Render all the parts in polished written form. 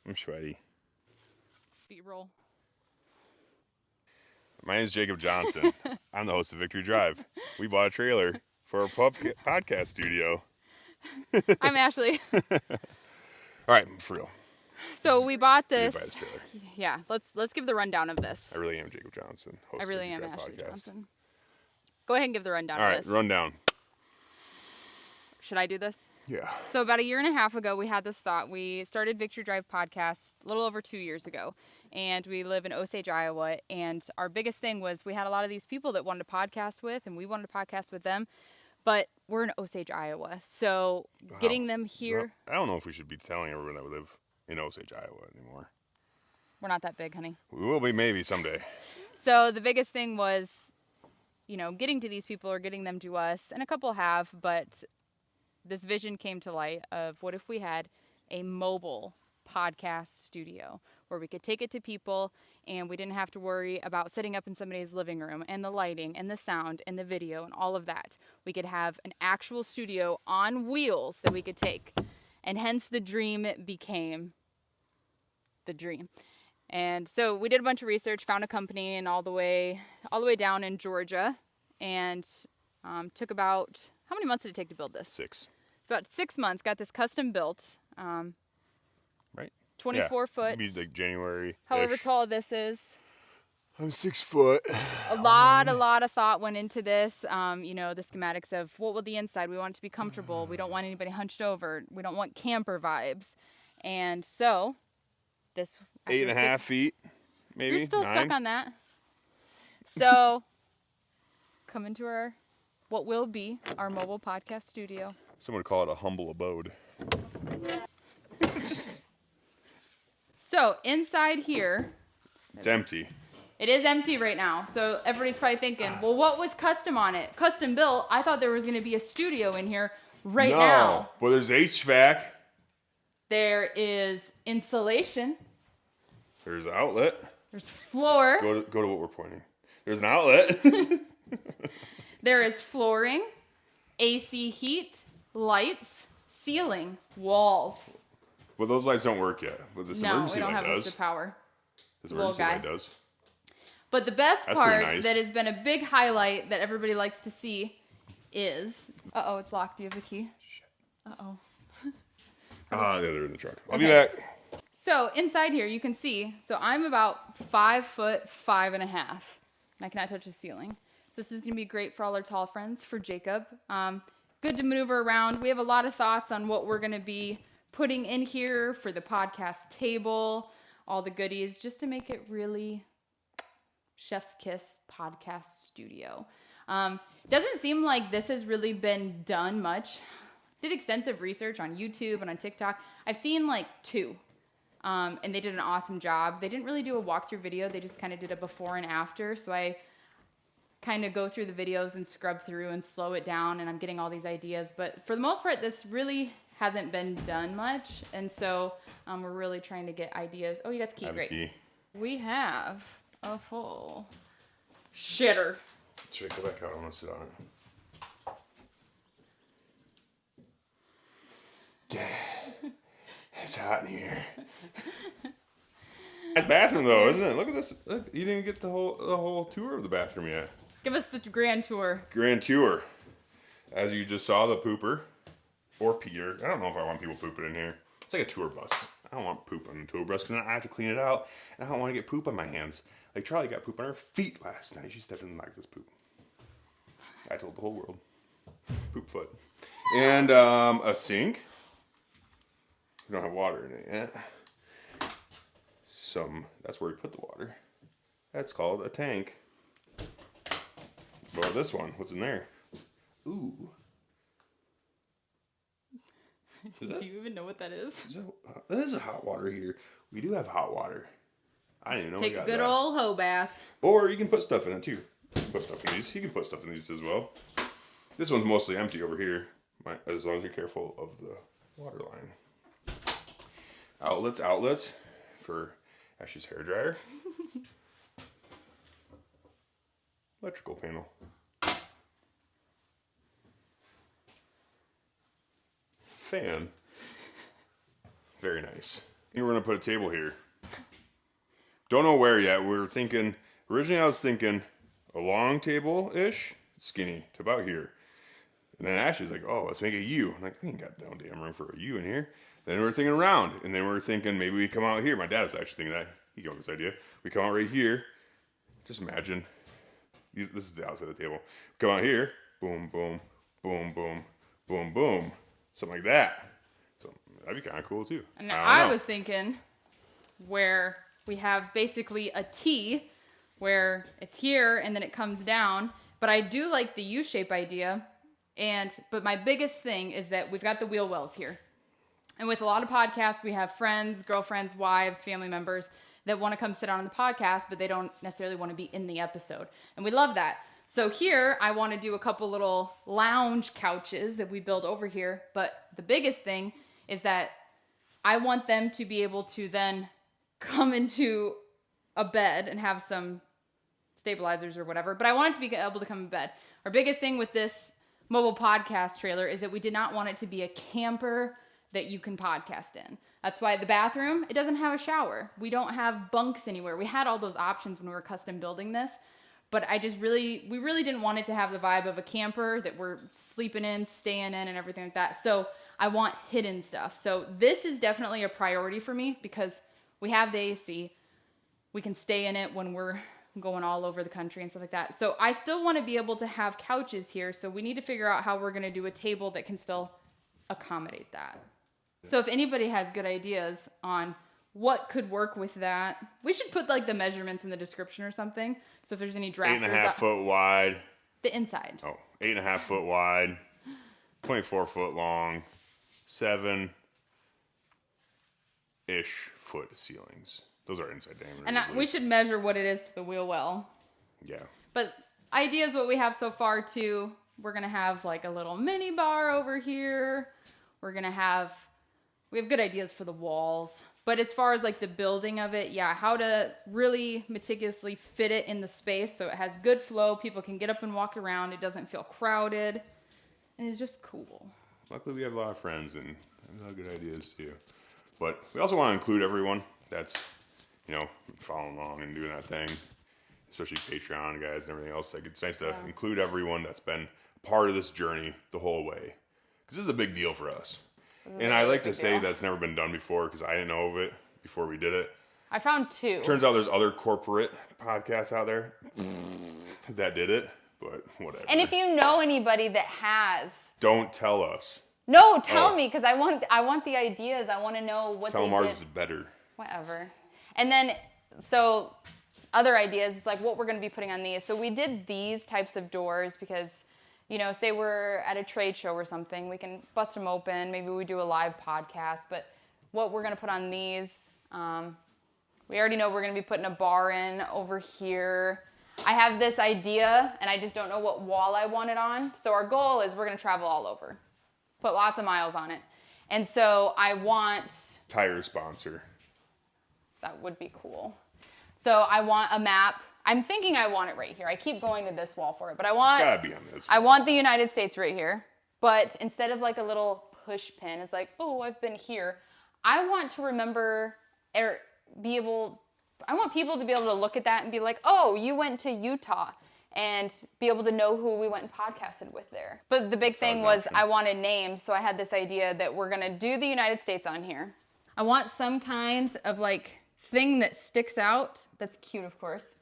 I'm sweaty. B-roll. My name is Jacob Johnson. I'm the host of Victory Drive. We bought a trailer for our podcast studio. I'm Ashley. All right, for real. So we bought We did this. buy this trailer. Yeah, let's give the rundown of this. I really am Jacob Johnson, host I really of am Victory Drive Ashley podcast. Johnson. Go ahead and give the rundown All of right, this. rundown. Should I do this? Yeah. So about 1.5 years ago, we had this thought. We started Victory Drive podcast a little over 2 years ago. And we live in Osage, Iowa. And our biggest thing was we had a lot of these people that wanted to podcast with, and we wanted to podcast with them. But we're in Osage, Iowa. So getting them here. I don't know if we should be telling everyone that we live in Osage, Iowa anymore. We're not that big, honey. We will be maybe someday. So the biggest thing was, getting to these people or getting them to us. And a couple have, but this vision came to light of what if we had a mobile podcast studio where we could take it to people and we didn't have to worry about setting up in somebody's living room and the lighting and the sound and the video and all of that. We could have an actual studio on wheels that we could take. And hence the dream became the dream. And so we did a bunch of research, found a company, and all the way down in Georgia, and took about, how many months did it take to build this? 6. About 6 months. Got this custom built. Right. 24 foot. Maybe like January. However tall this is. I'm 6 foot. A lot of thought went into this. The schematics of what will the inside. We want it to be comfortable. We don't want anybody hunched over. We don't want camper vibes. And so this 8.5 feet, maybe. You're still 9. stuck on that. So come into what will be our mobile podcast studio. Some would call it a humble abode. So inside here, It's empty. it is empty right now. So everybody's probably thinking, well, what was custom on it? Custom built. I thought there was going to be a studio in here now. No, but there's HVAC. There is insulation. There's an outlet. There's floor. Go to what we're pointing. There's an outlet. There is flooring, AC heat, lights, ceiling, walls. Well, those lights don't work yet. But this No, emergency we don't light have does. the power. This emergency guy. light does. But the best That's part pretty nice. that has been a big highlight that everybody likes to see is... Uh-oh, it's locked. Do you have a key? Shit. Uh-oh. Yeah, they're in the truck. I'll be Okay. back. So inside here, you can see, so I'm about 5 foot 5.5, and I cannot touch the ceiling. So this is going to be great for all our tall friends, for Jacob. Good to maneuver around. We have a lot of thoughts on what we're going to be putting in here for the podcast table, all the goodies, just to make it really chef's kiss podcast studio. Doesn't seem like this has really been done much. Did extensive research on YouTube and on TikTok. I've seen like 2. And they did an awesome job. They didn't really do a walkthrough video. They just kind of did a before and after. So I kind of go through the videos and scrub through and slow it down. And I'm getting all these ideas. But for the most part, this really hasn't been done much. And so we're really trying to get ideas. Oh, you got the key. I have Great. a key. We have a full shitter. Should I go back out? I want to sit on it. It's hot in here. Nice bathroom though, isn't it? Look at this. Look, you didn't get the whole tour of the bathroom yet. Give us the grand tour. Grand tour. As you just saw, the pooper or Peter. I don't know if I want people pooping in here. It's like a tour bus. I don't want poop on the tour bus because then I have to clean it out, and I don't want to get poop on my hands. Like Charlie got poop on her feet last night. She stepped in like this poop. I told the whole world. Poop foot. And a sink. We don't have water in it yet. That's where we put the water. That's called a tank. Well, this one, what's in there? Ooh. Do you even know what that is? That is a hot water heater. We do have hot water. I didn't even know Take we a got good that. old hoe bath. Or you can put stuff in it too. You can put stuff in these. You can put stuff in these as well. This one's mostly empty over here, as long as you're careful of the water line. Outlets for Ashley's hairdryer. Electrical panel. Fan. Very nice. We're gonna put a table here. Don't know where yet. Originally I was thinking a long table-ish, skinny, to about here. And then Ashley's like, oh, let's make a U. I'm like, we ain't got no damn room for a U in here. Then we were thinking round. And then we were thinking maybe we come out here. My dad was actually thinking that. He came up with this idea. We come out right here. Just imagine. This is the outside of the table. Come out here. Boom, boom, boom, boom, boom, boom. Something like that. So that'd be kind of cool too. And I was thinking where we have basically a T where it's here and then it comes down. But I do like the U-shape idea. But my biggest thing is that we've got the wheel wells here. And with a lot of podcasts, we have friends, girlfriends, wives, family members that want to come sit on the podcast, but they don't necessarily want to be in the episode. And we love that. So here, I want to do a couple little lounge couches that we build over here. But the biggest thing is that I want them to be able to then come into a bed and have some stabilizers or whatever. But I want it to be able to come in bed. Our biggest thing with this mobile podcast trailer is that we did not want it to be a camper that you can podcast in. That's why the bathroom, it doesn't have a shower. We don't have bunks anywhere. We had all those options when we were custom building this, but we really didn't want it to have the vibe of a camper that we're sleeping in, staying in, and everything like that. So I want hidden stuff. So this is definitely a priority for me because we have the AC. We can stay in it when we're going all over the country and stuff like that. So I still want to be able to have couches here. So we need to figure out how we're going to do a table that can still accommodate that. So if anybody has good ideas on what could work with that, we should put like the measurements in the description or something. So if there's any drafters. 8.5 foot wide. The inside. 8.5 foot wide, 24 foot long, 7-ish foot ceilings. Those are inside diameter. And we should measure what it is to the wheel well. Yeah. But ideas what we have so far too. We're going to have like a little mini bar over here. We have good ideas for the walls. But as far as like the building of it, yeah, how to really meticulously fit it in the space so it has good flow. People can get up and walk around. It doesn't feel crowded. And it's just cool. Luckily, we have a lot of friends and a lot of good ideas too. But we also want to include everyone that's, following along and doing that thing. Especially Patreon guys and everything else. Like, it's nice to include everyone that's been part of this journey the whole way. Because this is a big deal for us. And I like to say that's never been done before because I didn't know of it before we did it. I found 2. Turns out there's other corporate podcasts out there that did it, but whatever. And if you know anybody that has, don't tell us. No, tell me because I want the ideas. I want to know what. Tell them ours is better. Whatever. And then so other ideas like what we're going to be putting on these. So we did these types of doors because. Say we're at a trade show or something, we can bust them open. Maybe we do a live podcast. But what we're going to put on these, we already know we're going to be putting a bar in over here. I have this idea, and I just don't know what wall I want it on. So our goal is we're going to travel all over, put lots of miles on it. And so I want... Tire sponsor. That would be cool. So I want a map. I'm thinking I want it right here. I keep going to this wall for it, but it's gotta be on this. I want the United States right here. But instead of like a little push pin, it's like, oh, I've been here. I want to remember or I want people to be able to look at that and be like, oh, you went to Utah and be able to know who we went and podcasted with there. But the big thing was I wanted names. So I had this idea that we're going to do the United States on here. I want some kind of like thing that sticks out. That's cute, of course.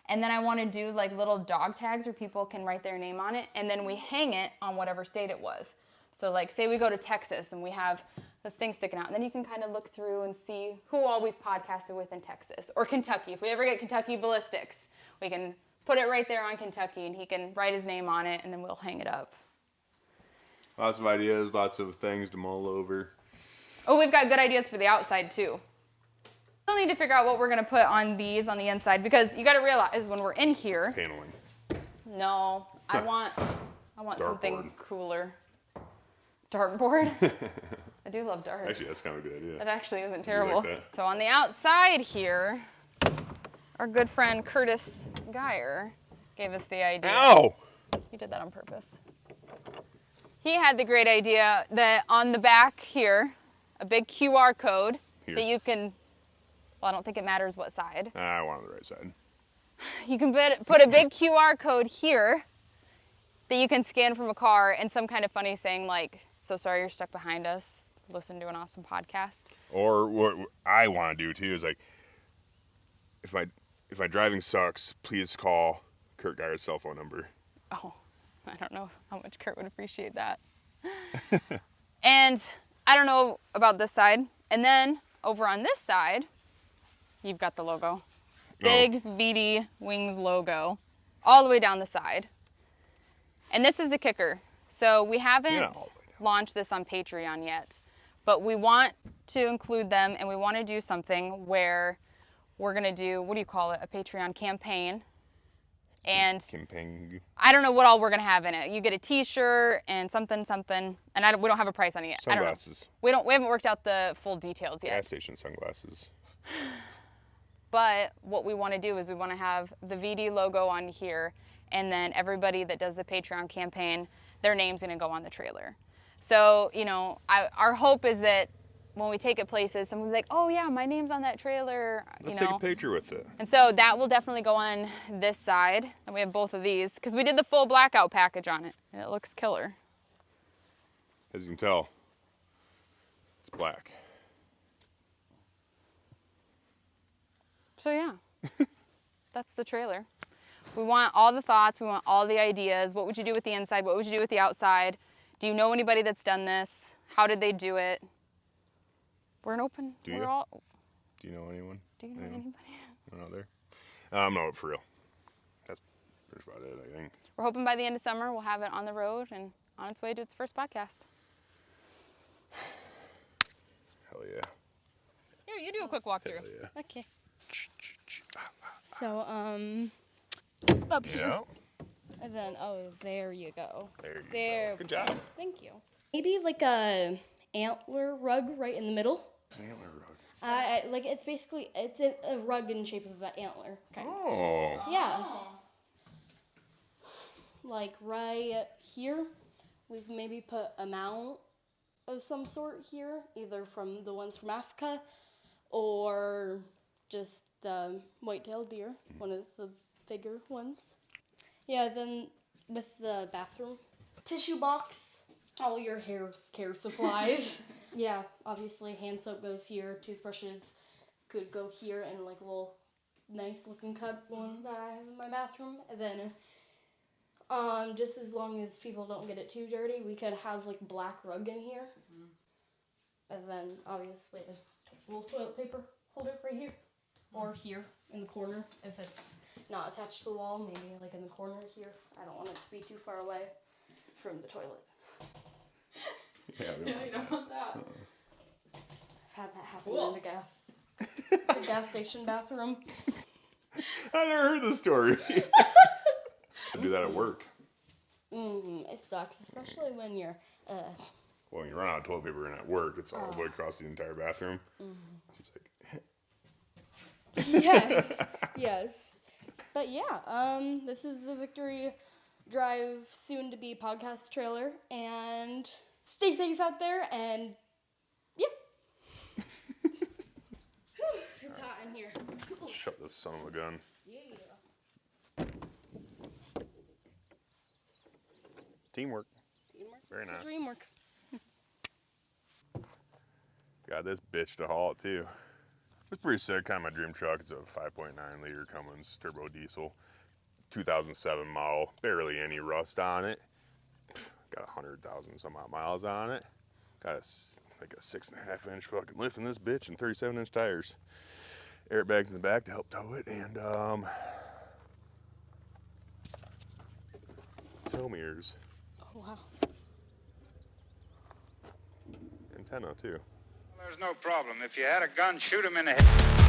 And then I want to do like little dog tags where people can write their name on it. And then we hang it on whatever state it was. So like say we go to Texas and we have this thing sticking out. And then you can kind of look through and see who all we've podcasted with in Texas. Or Kentucky. If we ever get Kentucky Ballistics, we can put it right there on Kentucky and he can write his name on it and then we'll hang it up. Lots of ideas, lots of things to mull over. Oh, we've got good ideas for the outside too. Still need to figure out what we're going to put on these on the inside because you got to realize when we're in here. Paneling. No, I want something cooler. Dartboard. I do love darts. Actually, that's kind of a good idea. That actually isn't terrible. Like So on the outside here, our good friend Curtis Geyer gave us the idea. Ow! He did that on purpose. He had the great idea that on the back here, a big QR code, Here. that you can, well, I don't think it matters what side. I want on the right side. You can put a big QR code here that you can scan from a car and some kind of funny saying like, so sorry you're stuck behind us. Listen to an awesome podcast. Or what I want to do too is like, if my driving sucks, please call Kurt Geyer's cell phone number. Oh, I don't know how much Kurt would appreciate that. And I don't know about this side. And then over on this side, you've got the logo. Big VD Wings logo all the way down the side. And this is the kicker. So we haven't launched this on Patreon yet, but we want to include them and we want to do something where we're going to do, what do you call it? A Patreon campaign. And I don't know what all we're going to have in it. You get a t-shirt and something. And we don't have a price on it yet. Sunglasses. We haven't worked out the full details yet. Gas station sunglasses. But what we want to do is we want to have the VD logo on here, and then everybody that does the Patreon campaign, their name's going to go on the trailer. So, you know, our hope is that when we take it places, someone's like, oh yeah, my name's on that trailer. Let's take a picture with it. And so that will definitely go on this side. And we have both of these because we did the full blackout package on it. And it looks killer. As you can tell, it's black. So yeah, that's the trailer. We want all the thoughts. We want all the ideas. What would you do with the inside? What would you do with the outside? Do you know anybody that's done this? How did they do it? We're an open. Do you know anyone? Do you know anybody? Anyone out there? No, for real. That's pretty about it, I think. We're hoping by the end of summer we'll have it on the road and on its way to its first podcast. Hell yeah. Here, you do a quick walkthrough. Hell yeah. Okay. So, up here. Yeah. And then, oh, there you go. There you go. Good job. Thank you. Maybe like a antler rug right in the middle. It's an antler rug. Like it's basically, it's a rug in shape of an antler. Kind of. Oh. Yeah. Like right here, we've maybe put a mount of some sort here, either from the ones from Africa or just white-tailed deer, one of the bigger ones. Yeah, then with the bathroom tissue box, all your hair care supplies. Yeah, obviously hand soap goes here, toothbrushes could go here, and like a little nice looking cup one that I have in my bathroom. And then just as long as people don't get it too dirty, we could have like black rug in here. And then obviously a little toilet paper holder right here. Or here in the corner if it's not attached to the wall, maybe like in the corner here. I don't want it to be too far away from the toilet. Yeah, You don't want that. I've had that happen in the gas station bathroom. I never heard this story. I do that at work. It sucks, especially when you're Well, when you run out of toilet paper and at work, it's all the way across the entire bathroom. She's like, yes. But yeah, this is the Victory Drive soon-to-be podcast trailer, and stay safe out there, and yeah. It's hot in here. let's shut this son of a gun. Yeah. Teamwork. Very nice. Dreamwork. Got this bitch to haul it too. It's pretty sick, kind of my dream truck. It's a 5.9 liter Cummins turbo diesel, 2007 model, barely any rust on it. Got 100,000 some odd miles on it. Got like a 6.5 inch fucking lift in this bitch and 37 inch tires. Airbags in the back to help tow it, and tow mirrors. Oh wow. Antenna too. There's no problem. If you had a gun, shoot him in the head.